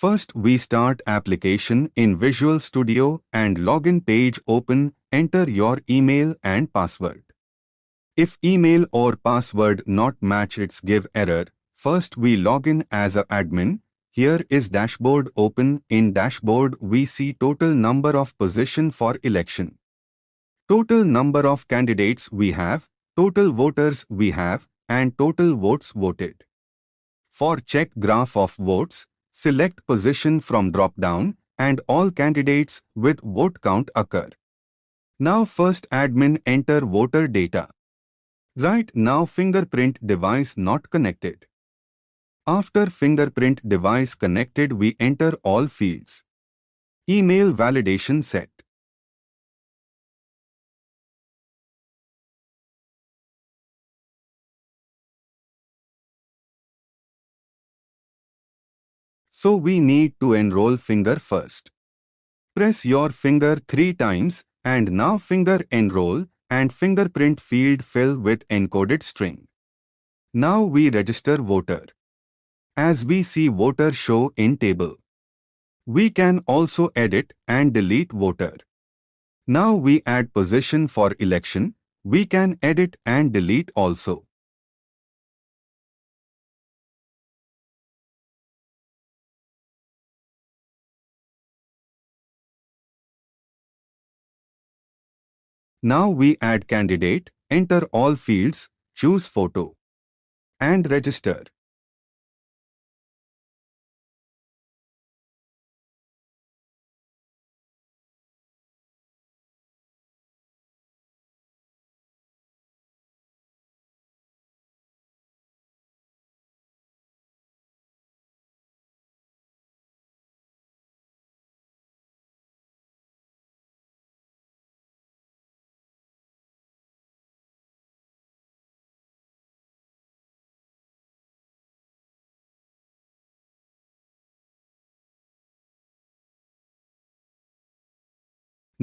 First, we start application in Visual Studio and login page open, enter your email and password. If email or password not match, it's give error. First we log in as a admin. Here is dashboard open. In dashboard we see total number of position for election. Total number of candidates we have, total voters we have, and total votes voted. For check graph of votes, select position from drop-down and all candidates with vote count occur. Now first admin enter voter data. Right now fingerprint device not connected. After fingerprint device connected we enter all fields. Email validation set. So we need to enroll finger first. Press your finger 3 times and now finger enroll and fingerprint field fill with encoded string. Now we register voter. As we see voter show in table. We can also edit and delete voter. Now we add position for election. We can edit and delete also. Now we add candidate, enter all fields, choose photo and register.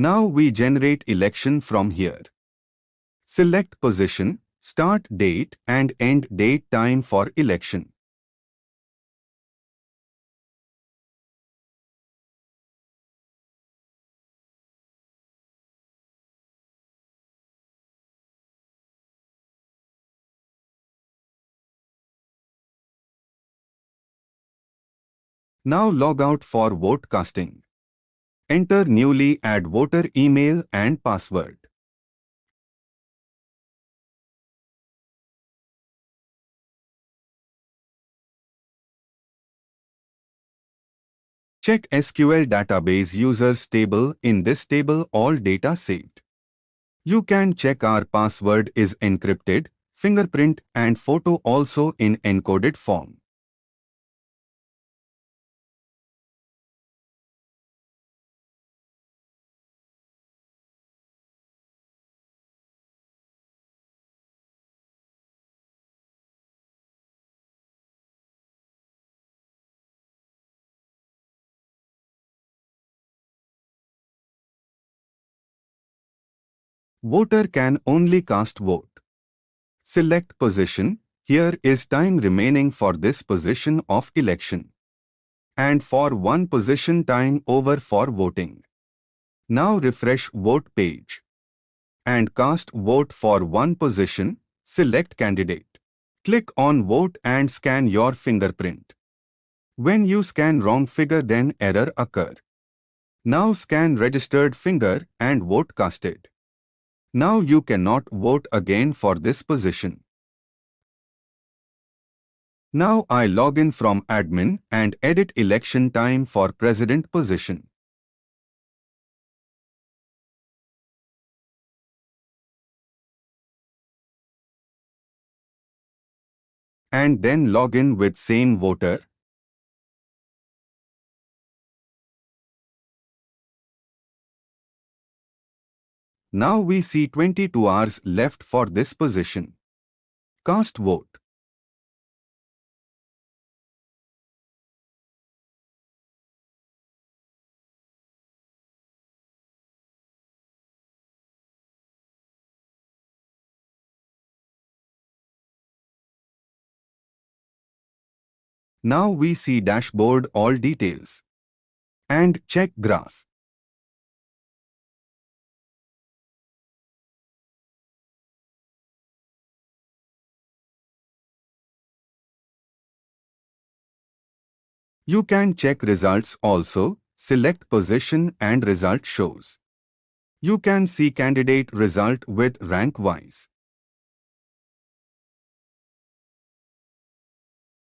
Now we generate election from here. Select position, start date and end date time for election. Now log out for vote casting. Enter newly add voter email and password. Check SQL database users table. In this table all data saved. You can check our password is encrypted, fingerprint and photo also in encoded form. Voter can only cast vote. Select position. Here is time remaining for this position of election. And for one position time over for voting. Now refresh vote page. And cast vote for one position. Select candidate. Click on vote and scan your fingerprint. When you scan wrong figure then error occur. Now scan registered finger and vote casted. Now you cannot vote again for this position. Now I log in from admin and edit election time for president position. And then log in with same voter. Now we see 22 hours left for this position. Cast vote. Now we see dashboard all details. And check graph. You can check results also, select position and result shows. You can see candidate result with rank wise.